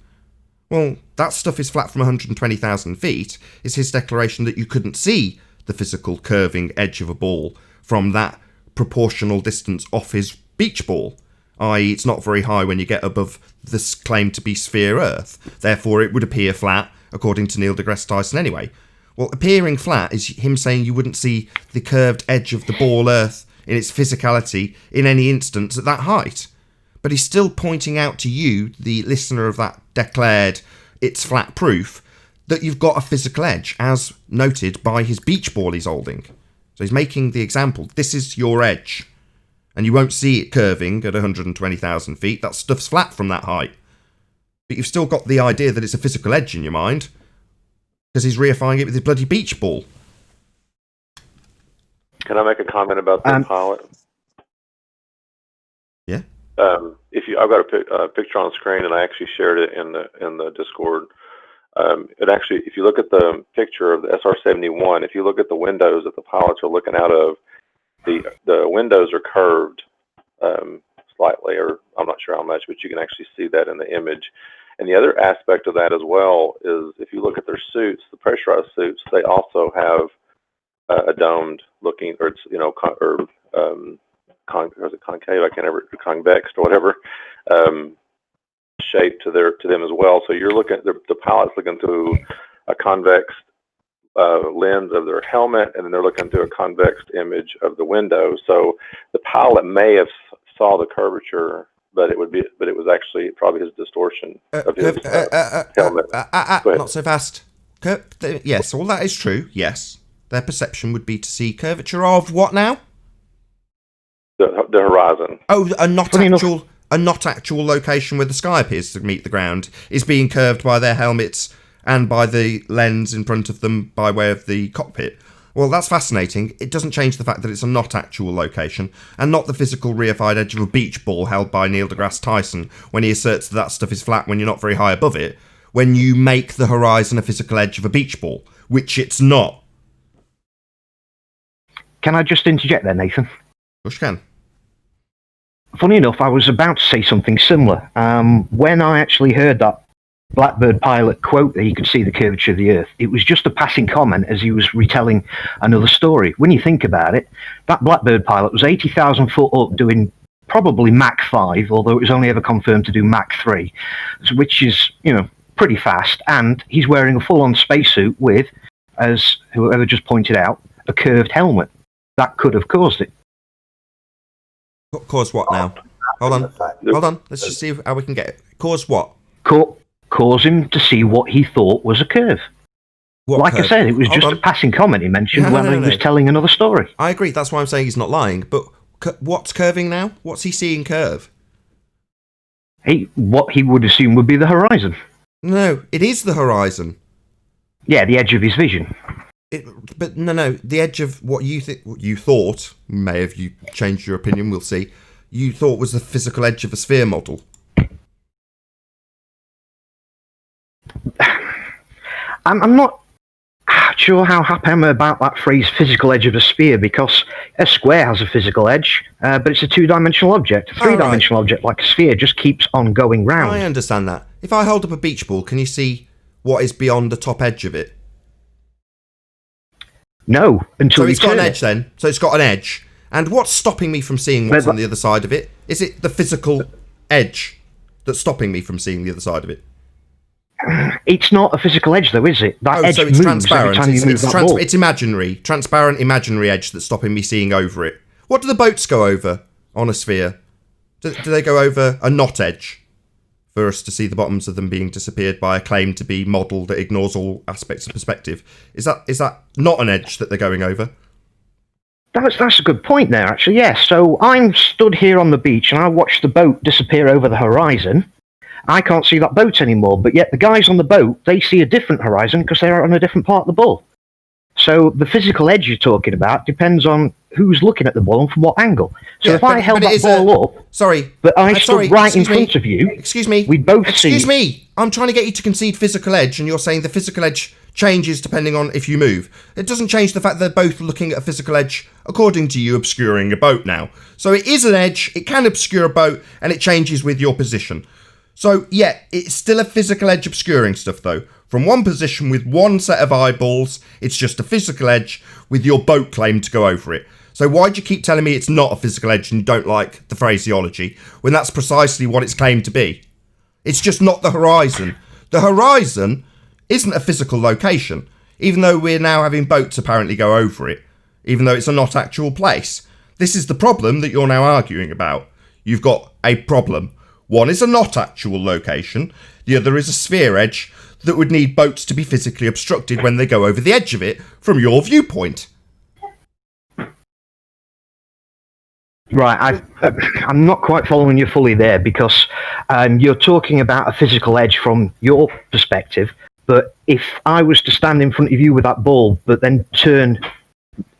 Well, that stuff is flat from 120,000 feet is his declaration that you couldn't see the physical curving edge of a ball from that proportional distance off his beach ball, i.e. it's not very high when you get above this claimed to be sphere Earth, therefore it would appear flat, according to Neil deGrasse Tyson anyway. Well, appearing flat is him saying you wouldn't see the curved edge of the ball Earth in its physicality in any instance at that height. But he's still pointing out to you, the listener of that declared it's flat proof, that you've got a physical edge, as noted by his beach ball he's holding. So he's making the example, this is your edge, and you won't see it curving at 120,000 feet, that stuff's flat from that height. But you've still got the idea that it's a physical edge in your mind, because he's reifying it with his bloody beach ball. Can I make a comment about the pilot? Yeah. I've got a picture on the screen, and I actually shared it in the Discord. It actually, if you look at the picture of the SR-71, if you look at the windows that the pilots are looking out of, the windows are curved slightly, or I'm not sure how much, but you can actually see that in the image. And the other aspect of that as well is, if you look at their suits, the pressurized suits, they also have a domed looking, or it's concave? I can't ever, convex or whatever shape to them as well. So you're looking, the pilot's looking through a convex lens of their helmet, and then they're looking through a convex image of the window. So the pilot may have saw the curvature, but it was actually probably his distortion of his helmet. Not so fast. Yes, all that is true. Yes, their perception would be to see curvature of what now? The horizon. Oh, a not actual location where the sky appears to meet the ground is being curved by their helmets and by the lens in front of them by way of the cockpit. Well, that's fascinating. It doesn't change the fact that it's a not actual location and not the physical reified edge of a beach ball held by Neil deGrasse Tyson when he asserts that stuff is flat when you're not very high above it, when you make the horizon a physical edge of a beach ball, which it's not. Can I just interject there, Nathan? Of course you can. Funny enough, I was about to say something similar. When I actually heard that Blackbird pilot quote that he could see the curvature of the Earth, it was just a passing comment as he was retelling another story. When you think about it, that Blackbird pilot was 80,000 foot up doing probably Mach 5, although it was only ever confirmed to do Mach 3, which is, pretty fast. And he's wearing a full-on spacesuit with, as whoever just pointed out, a curved helmet. That could have caused it. Cause what now? Hold on. Let's just see how we can get it. Cause what? Cause him to see what he thought was a curve. What curve? I said, it was just a passing comment he mentioned when he was telling another story. I agree. That's why I'm saying he's not lying. But what's curving now? What's he seeing curve? What he would assume would be the horizon. No, it is the horizon. Yeah, the edge of his vision. But no, the edge of what you thought, may have you changed your opinion, we'll see, you thought was the physical edge of a sphere model. I'm not sure how happy I'm about that phrase "physical edge of a sphere" because a square has a physical edge, but it's a two-dimensional object. A three-dimensional object like a sphere just keeps on going round. I understand that. If I hold up a beach ball, can you see what is beyond the top edge of it? No, until so it's you got an turn edge then. So it's got an edge. And what's stopping me from seeing what's on the other side of it? Is it the physical edge that's stopping me from seeing the other side of it? It's not a physical edge, though, is it? That edge so it's moves transparent. every time you move that ball. It's imaginary, transparent, imaginary edge that's stopping me seeing over it. What do the boats go over on a sphere? Do they go over a not edge for us to see the bottoms of them being disappeared by a claim to be model that ignores all aspects of perspective? Is that not an edge that they're going over? That's a good point there, actually, yes. So I'm stood here on the beach and I watch the boat disappear over the horizon. I can't see that boat anymore, but yet the guys on the boat, they see a different horizon because they're on a different part of the ball. So the physical edge you're talking about depends on who's looking at the ball and from what angle. So if I held that ball up, but I stood right in front of you, we'd both see... Excuse me, I'm trying to get you to concede physical edge, and you're saying the physical edge changes depending on if you move. It doesn't change the fact that they're both looking at a physical edge, according to you, obscuring a boat now. So it is an edge, it can obscure a boat, and it changes with your position. So, yeah, it's still a physical edge obscuring stuff, though. From one position with one set of eyeballs, it's just a physical edge with your boat claim to go over it. So why do you keep telling me it's not a physical edge and you don't like the phraseology, when that's precisely what it's claimed to be? It's just not the horizon. The horizon isn't a physical location, even though we're now having boats apparently go over it, even though it's a not actual place. This is the problem that you're now arguing about. You've got a problem. One is a not actual location, the other is a sphere edge that would need boats to be physically obstructed when they go over the edge of it, from your viewpoint. Right, I'm not quite following you fully there, because you're talking about a physical edge from your perspective, but if I was to stand in front of you with that ball, but then turn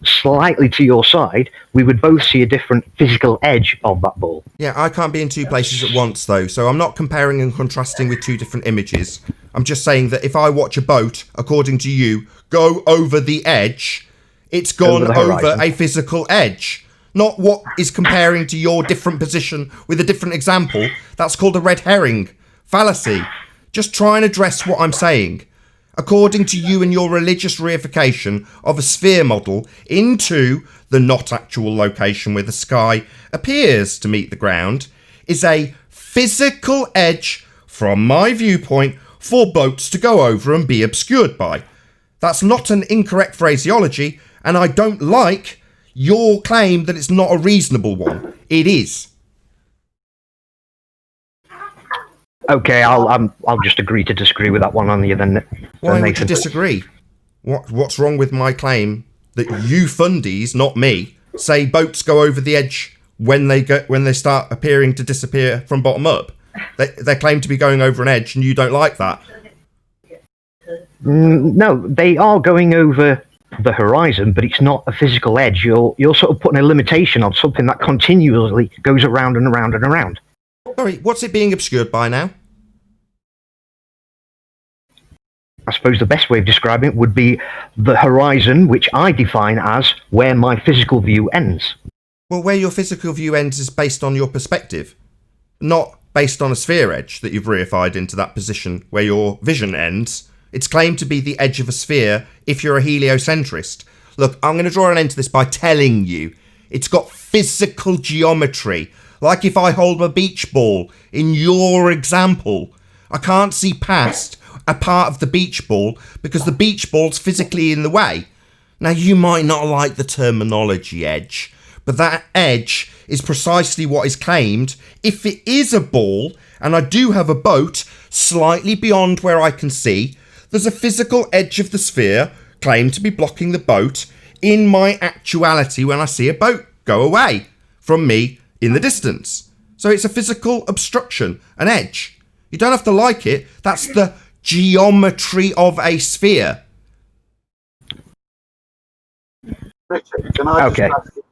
slightly to your side, we would both see a different physical edge of that ball. Yeah, I can't be in two places at once, though, so I'm not comparing and contrasting with two different images. I'm just saying that if I watch a boat, according to you, go over the edge, it's gone over a physical edge. Not what is comparing to your different position with a different example. That's called a red herring fallacy. Just try and address what I'm saying. According to you and your religious reification of a sphere model into the not actual location where the sky appears to meet the ground, is a physical edge, from my viewpoint, for boats to go over and be obscured by. That's not an incorrect phraseology, and I don't like your claim that it's not a reasonable one. It is. Okay, I'll just agree to disagree with that one on you then. Why would you disagree? What's wrong with my claim that you fundies, not me, say boats go over the edge when they start appearing to disappear from bottom up? They claim to be going over an edge, and you don't like that. No, they are going over the horizon, but it's not a physical edge. You're sort of putting a limitation on something that continually goes around and around and around. Sorry, what's it being obscured by now? I suppose the best way of describing it would be the horizon, which I define as where my physical view ends. Well, where your physical view ends is based on your perspective, not based on a sphere edge that you've reified into that position where your vision ends. It's claimed to be the edge of a sphere if you're a heliocentrist. Look, I'm going to draw an end to this by telling you it's got physical geometry. Like if I hold a beach ball in your example, I can't see past a part of the beach ball because the beach ball's physically in the way. Now, you might not like the terminology edge, but that edge is precisely what is claimed if it is a ball and I do have a boat slightly beyond where I can see. There's a physical edge of the sphere claimed to be blocking the boat in my actuality when I see a boat go away from me in the distance. So it's a physical obstruction, an edge. You don't have to like it. That's the geometry of a sphere. Richard, can I okay. just ask you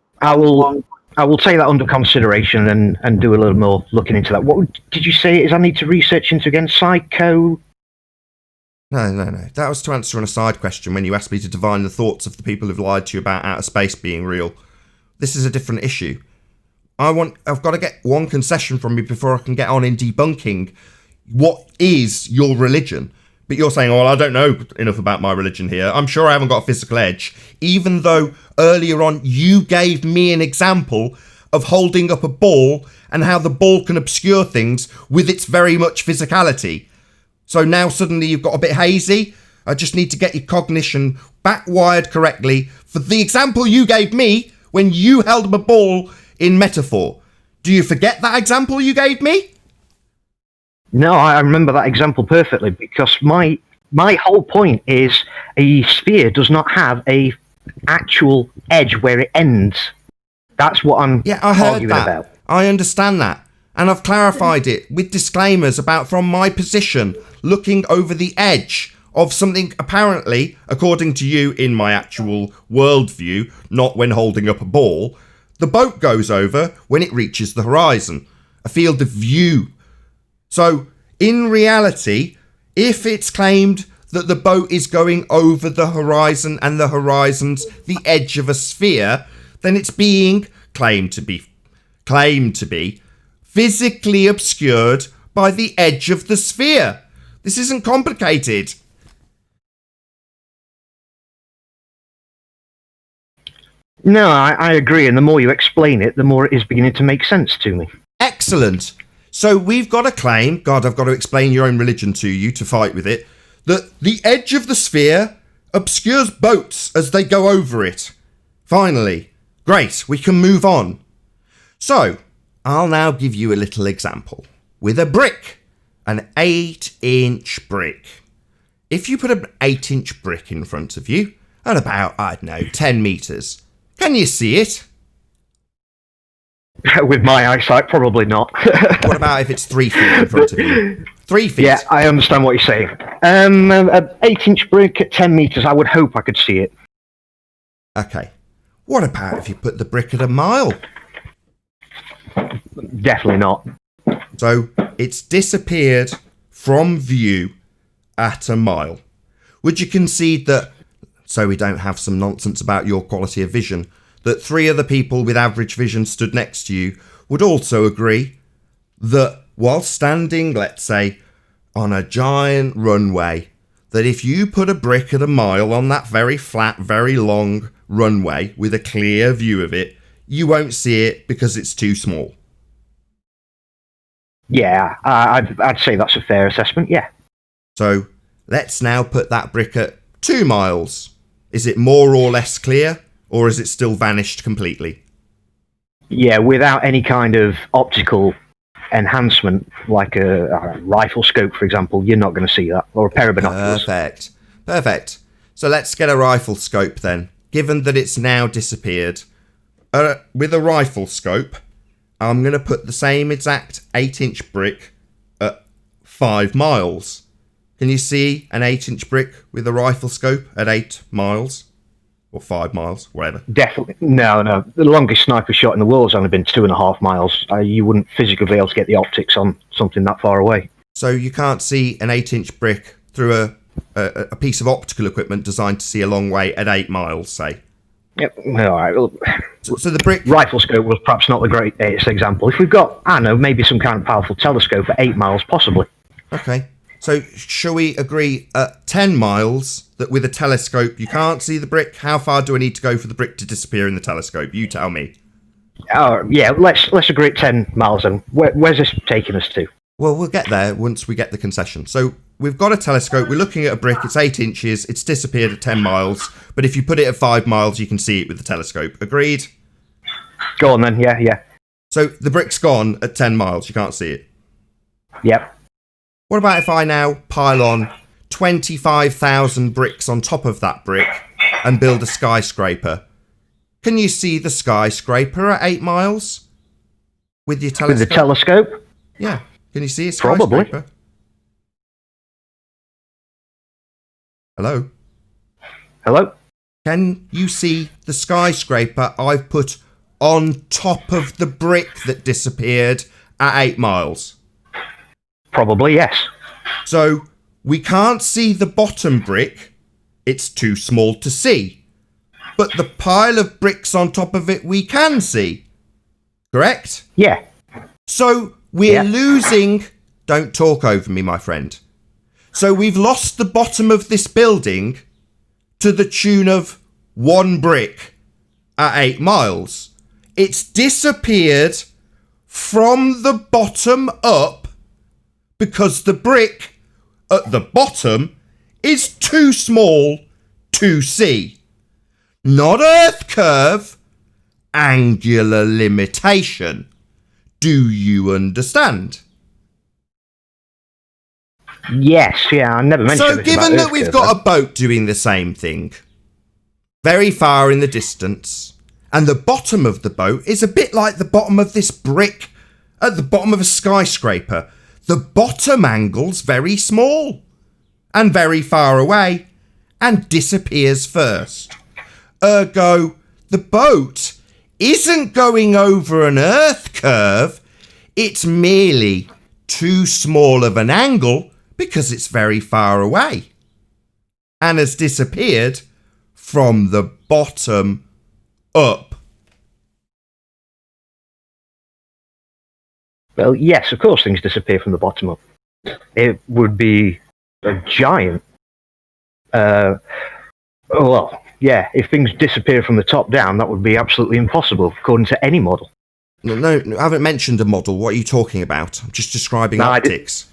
I will take that under consideration and do a little more looking into that. What did you say is I need to research into again? No. That was to answer on a side question when you asked me to divine the thoughts of the people who've lied to you about outer space being real. This is a different issue. I've got to get one concession from you before I can get on in debunking what is your religion. But you're saying, well, I don't know enough about my religion here. I'm sure I haven't got a physical edge, even though earlier on you gave me an example of holding up a ball and how the ball can obscure things with its very much physicality. So now suddenly you've got a bit hazy. I just need to get your cognition back wired correctly for the example you gave me when you held up a ball in metaphor. Do you forget that example you gave me? No, I remember that example perfectly, because my whole point is a sphere does not have a actual edge where it ends. That's what I'm arguing about. I understand that. And I've clarified it with disclaimers about from my position, looking over the edge of something apparently, according to you in my actual worldview, not when holding up a ball, the boat goes over when it reaches the horizon, a field of view. So, in reality, if it's claimed that the boat is going over the horizon and the horizon's the edge of a sphere, then it's being claimed to be physically obscured by the edge of the sphere. This isn't complicated. No, I agree, and the more you explain it, the more it is beginning to make sense to me. Excellent. So we've got a claim, God, I've got to explain your own religion to you to fight with it, that the edge of the sphere obscures boats as they go over it. Finally. Great, we can move on. So, I'll now give you a little example. With a brick, an 8-inch brick. If you put an 8-inch brick in front of you, at about, 10 metres, can you see it? With my eyesight, probably not. What about if it's 3 feet in front of you? 3 feet? Yeah, I understand what you're saying. An 8-inch brick at 10 metres, I would hope I could see it. Okay. What about if you put the brick at a mile? Definitely not. So, it's disappeared from view at a mile. Would you concede that, so we don't have some nonsense about your quality of vision, that 3 other people with average vision stood next to you would also agree that while standing, let's say, on a giant runway, that if you put a brick at a mile on that very flat, very long runway with a clear view of it, you won't see it because it's too small? Yeah, I'd say that's a fair assessment, yeah. So let's now put that brick at 2 miles. Is it more or less clear, or is it still vanished completely? Yeah, without any kind of optical enhancement, like a rifle scope, for example, you're not going to see that, or a pair of binoculars. Perfect. So let's get a rifle scope then. Given that it's now disappeared, with a rifle scope, I'm going to put the same exact 8-inch brick at 5 miles. Can you see an 8-inch brick with a rifle scope at 8 miles? Or 5 miles, whatever. Definitely. No. The longest sniper shot in the world's only been 2.5 miles. You wouldn't physically be able to get the optics on something that far away. So you can't see an 8-inch brick through a piece of optical equipment designed to see a long way at 8 miles, say? Yep. All right. Well, so the brick rifle scope was perhaps not the greatest example. If we've got, I don't know, maybe some kind of powerful telescope at 8 miles, possibly. Okay. So shall we agree at 10 miles that with a telescope you can't see the brick? How far do I need to go for the brick to disappear in the telescope? You tell me. Oh, yeah, let's agree at 10 miles then. Where's this taking us to? Well, we'll get there once we get the concession. So we've got a telescope, we're looking at a brick, it's 8 inches, it's disappeared at 10 miles, but if you put it at 5 miles you can see it with the telescope. Agreed? Go on then, yeah. So the brick's gone at 10 miles, you can't see it? Yep. What about if I now pile on 25,000 bricks on top of that brick and build a skyscraper? Can you see the skyscraper at 8 miles? With your telescope? With the telescope? Yeah. Can you see a skyscraper? Probably. Hello? Can you see the skyscraper I've put on top of the brick that disappeared at 8 miles? Probably, yes. So, We can't see the bottom brick. It's too small to see. But the pile of bricks on top of it we can see. Correct? Yeah. So we're losing... Don't talk over me, my friend. So we've lost the bottom of this building to the tune of 1 brick at 8 miles. It's disappeared from the bottom up because the brick at the bottom is too small to see. Not earth curve, angular limitation. Do you understand? Yes, yeah, I never mentioned So anything given about that we've Earth got curve, a boat doing the same thing, very far in the distance, and the bottom of the boat is a bit like the bottom of this brick at the bottom of a skyscraper. The bottom angle's very small and very far away and disappears first. Ergo, the boat isn't going over an earth curve, it's merely too small of an angle because it's very far away and has disappeared from the bottom up. well, yes, of course things disappear from the bottom up. It would be a giant... well, yeah, if things disappear from the top down, that would be absolutely impossible, according to any model. No, I haven't mentioned a model. What are you talking about? I'm just describing No, optics.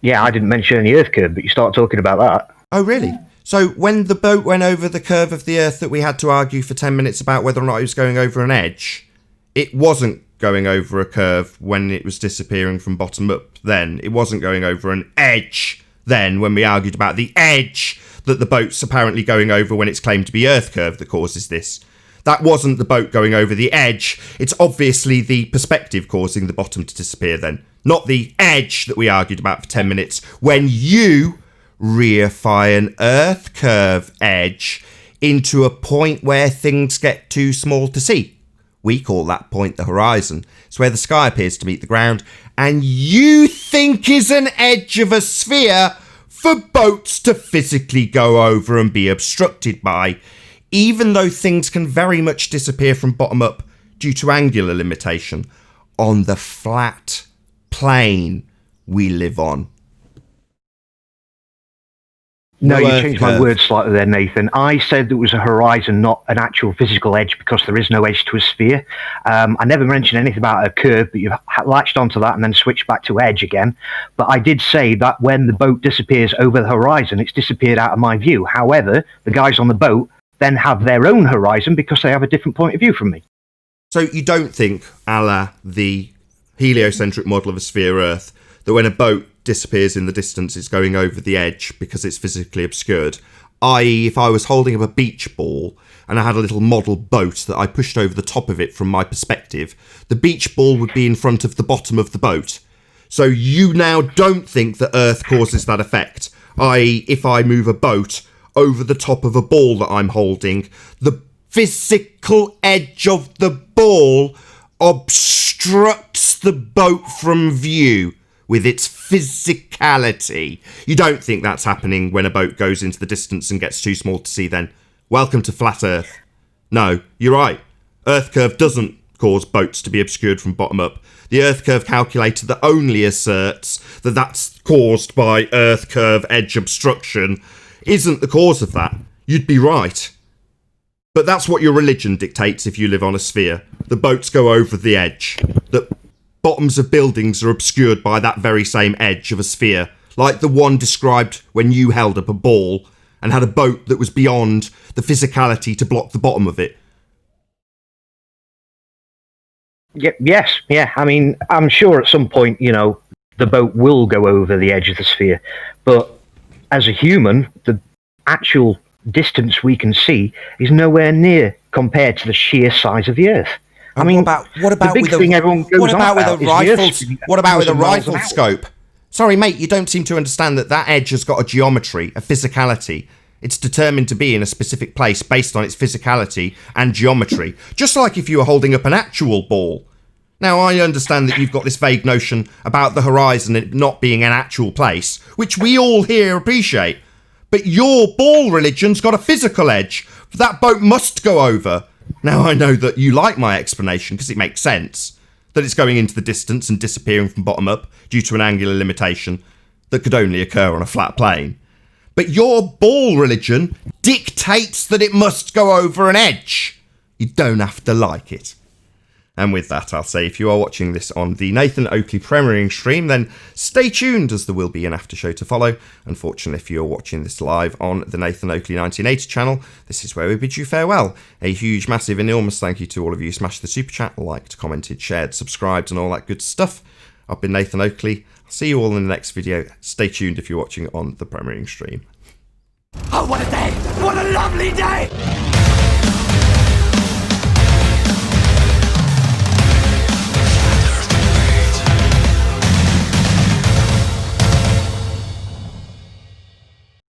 Yeah, I didn't mention any earth curve, but you start talking about that. Oh, really? So when the boat went over the curve of the Earth that we had to argue for 10 minutes about whether or not it was going over an edge, it wasn't going over a curve when it was disappearing from bottom up then. It wasn't going over an edge then when we argued about the edge that the boat's apparently going over when it's claimed to be Earth curve that causes this. That wasn't the boat going over the edge. It's obviously the perspective causing the bottom to disappear then. Not the edge that we argued about for 10 minutes when you reify an Earth curve edge into a point where things get too small to see. We call that point the horizon. It's where the sky appears to meet the ground and you think is an edge of a sphere for boats to physically go over and be obstructed by, even though things can very much disappear from bottom up due to angular limitation on the flat plane we live on. No, you Earth changed curve. my words slightly there, Nathan. I said there was a horizon, not an actual physical edge, because there is no edge to a sphere. I never mentioned anything about a curve, but you've latched onto that and then switched back to edge again. But I did say that when the boat disappears over the horizon, it's disappeared out of my view. However, the guys on the boat then have their own horizon because they have a different point of view from me. So you don't think, a la the heliocentric model of a sphere Earth, that when a boat disappears in the distance, it's going over the edge because it's physically obscured? I.e., if I was holding up a beach ball and I had a little model boat that I pushed over the top of it from my perspective, the beach ball would be in front of the bottom of the boat. So you now don't think that Earth causes that effect? I.e., if I move a boat over the top of a ball that I'm holding, the physical edge of the ball obstructs the boat from view with its physicality. You don't think that's happening when a boat goes into the distance and gets too small to see then? Welcome to flat Earth. No, you're right. Earth curve doesn't cause boats to be obscured from bottom up. The Earth curve calculator that only asserts that that's caused by Earth curve edge obstruction isn't the cause of that. You'd be right. But that's what your religion dictates if you live on a sphere. The boats go over the edge. The bottoms of buildings are obscured by that very same edge of a sphere, like the one described when you held up a ball and had a boat that was beyond the physicality to block the bottom of it. Yes, yeah. I mean, I'm sure at some point, the boat will go over the edge of the sphere. But as a human, the actual distance we can see is nowhere near compared to the sheer size of the Earth. I mean, what about the big thing everyone goes on about is with a rifle scope? Sorry, mate, you don't seem to understand that edge has got a geometry, a physicality. It's determined to be in a specific place based on its physicality and geometry. Just like if you were holding up an actual ball. Now, I understand that you've got this vague notion about the horizon and it not being an actual place, which we all here appreciate. But your ball religion's got a physical edge. That boat must go over. Now, I know that you like my explanation because it makes sense. That it's going into the distance and disappearing from bottom up due to an angular limitation that could only occur on a flat plane. But your ball religion dictates that it must go over an edge. You don't have to like it. And with that, I'll say if you are watching this on the Nathan Oakley premiering stream, then stay tuned as there will be an after show to follow. Unfortunately, if you're watching this live on the Nathan Oakley 1980 channel, this is where we bid you farewell. A huge, massive, enormous thank you to all of you who smashed the super chat, liked, commented, shared, subscribed, and all that good stuff. I've been Nathan Oakley. I'll see you all in the next video. Stay tuned if you're watching on the premiering stream. Oh, what a day! What a lovely day!